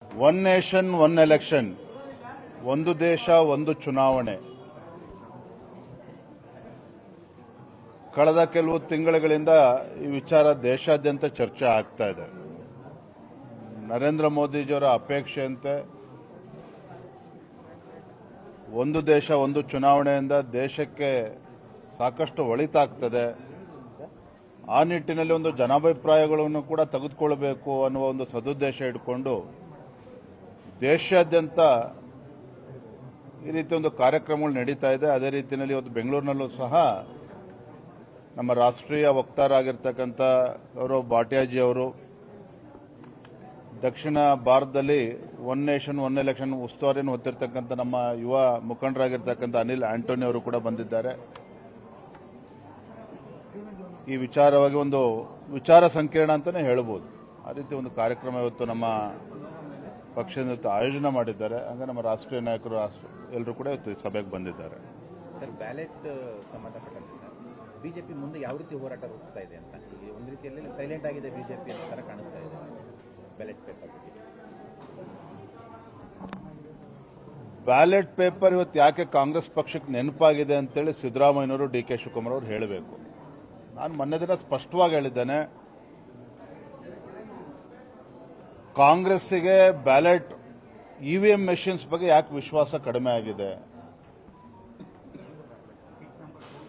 One nation one election, ಒಂದು ದೇಶ ಒಂದು ಚುನಾವಣೆ. ಕಳೆದ ಕೆಲವು ತಿಂಗಳುಗಳಿಂದ ಈ ವಿಚಾರ ದೇಶಾದ್ಯಂತ ಚರ್ಚೆ ಆಗ್ತಾ ಇದೆ. ನರೇಂದ್ರ ಮೋದಿಜಿಯವರ ಅಪೇಕ್ಷೆಯಂತೆ ಒಂದು ದೇಶ ಒಂದು ಚುನಾವಣೆಯಿಂದ ದೇಶಕ್ಕೆ ಸಾಕಷ್ಟು ಒಳಿತಾಗ್ತದೆ. ಆ ನಿಟ್ಟಿನಲ್ಲಿ ಒಂದು ಜನಾಭಿಪ್ರಾಯಗಳನ್ನು ಕೂಡ ತೆಗೆದುಕೊಳ್ಳಬೇಕು ಅನ್ನುವ ಒಂದು ಸದುದ್ದೇಶ ಇಟ್ಕೊಂಡು ದೇಶಾದ್ಯಂತ ಈ ರೀತಿ ಒಂದು ಕಾರ್ಯಕ್ರಮಗಳು ನಡೀತಾ ಇದೆ. ಅದೇ ರೀತಿಯಲ್ಲಿ ಇವತ್ತು ಬೆಂಗಳೂರಿನಲ್ಲೂ ಸಹ ನಮ್ಮ ರಾಷ್ಟ್ರೀಯ ವಕ್ತಾರರಾಗಿರ್ತಕ್ಕಂಥ ಗೌರವ್ ಭಾಟಿಯಾಜಿ ಅವರು, ದಕ್ಷಿಣ ಭಾರತದಲ್ಲಿ ಒನ್ ನೇಷನ್ ಒನ್ ಎಲೆಕ್ಷನ್ ಉಸ್ತುವಾರಿಯನ್ನು ಹೊತ್ತಿರ್ತಕ್ಕಂಥ ನಮ್ಮ ಯುವ ಮುಖಂಡರಾಗಿರ್ತಕ್ಕಂಥ ಅನಿಲ್ ಆಂಟೋನಿ ಅವರು ಕೂಡ ಬಂದಿದ್ದಾರೆ. ಈ ವಿಚಾರವಾಗಿ ಒಂದು ವಿಚಾರ ಸಂಕಿರಣ ಅಂತಾನೆ ಹೇಳಬಹುದು. ಆ ರೀತಿ ಒಂದು ಕಾರ್ಯಕ್ರಮ ಇವತ್ತು ನಮ್ಮ ಪಕ್ಷದಿಂದ ಇವತ್ತು ಆಯೋಜನೆ ಮಾಡಿದ್ದಾರೆ. ಹಂಗೆ ನಮ್ಮ ರಾಷ್ಟ್ರೀಯ ನಾಯಕರು ಎಲ್ಲರೂ ಕೂಡ ಇವತ್ತು ಸಭೆಗೆ ಬಂದಿದ್ದಾರೆ. ಸರ್, ಬ್ಯಾಲೆಟ್ ಸಂಬಂಧಪಟ್ಟಂತೆ ಬಿಜೆಪಿ ಮುಂದೆ ಯಾವ ರೀತಿ ಹೋರಾಟ ರೂಪಿಸ್ತಾ ಇದೆ ಅಂತ, ಈ ಒಂದು ರೀತಿಯಲ್ಲಿ ಸೈಲೆಂಟ್ ಆಗಿದೆ ಬಿಜೆಪಿ ಅನ್ನೋ ತರ ಕಾಣಿಸ್ತಾ ಇದೆ ಬ್ಯಾಲೆಟ್ ಪೇಪರ್. ಬ್ಯಾಲೆಟ್ ಪೇಪರ್ ಇವತ್ತು ಯಾಕೆ ಕಾಂಗ್ರೆಸ್ ಪಕ್ಷಕ್ಕೆ ನೆನಪಾಗಿದೆ ಅಂತೇಳಿ ಸಿದ್ದರಾಮಯ್ಯನವರು, ಡಿ ಕೆ ಶಿವಕುಮಾರ್ ಅವರು ಹೇಳಬೇಕು. ನಾನು ಮೊನ್ನೆ ದಿನ ಸ್ಪಷ್ಟವಾಗಿ ಹೇಳಿದ್ದೇನೆ, ಕಾಂಗ್ರೆಸ್ಸಿಗೆ ಬ್ಯಾಲೆಟ್ ಇವಿಎಂ ಮೆಷಿನ್ಸ್ ಬಗ್ಗೆ ಯಾಕೆ ವಿಶ್ವಾಸ ಕಡಿಮೆ ಆಗಿದೆ.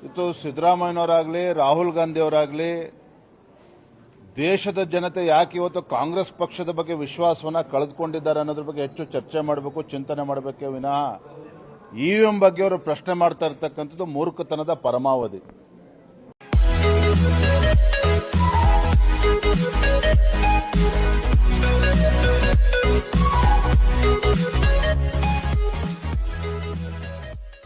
ಇದು ಸಿದ್ದರಾಮಯ್ಯನವರಾಗಲಿ ರಾಹುಲ್ ಗಾಂಧಿ ಅವರಾಗಲಿ ದೇಶದ ಜನತೆ ಯಾಕೆ ಇವತ್ತು ಕಾಂಗ್ರೆಸ್ ಪಕ್ಷದ ಬಗ್ಗೆ ವಿಶ್ವಾಸವನ್ನ ಕಳೆದುಕೊಂಡಿದ್ದಾರೆ ಅನ್ನೋದ್ರ ಬಗ್ಗೆ ಹೆಚ್ಚು ಚರ್ಚೆ ಮಾಡಬೇಕು, ಚಿಂತನೆ ಮಾಡಬೇಕೇ ವಿನಃ ಇವಿಎಂ ಬಗ್ಗೆ ಅವರು ಪ್ರಶ್ನೆ ಮಾಡ್ತಾ ಇರ್ತಕ್ಕಂಥದ್ದು ಮೂರ್ಖತನದ ಪರಮಾವಧಿ.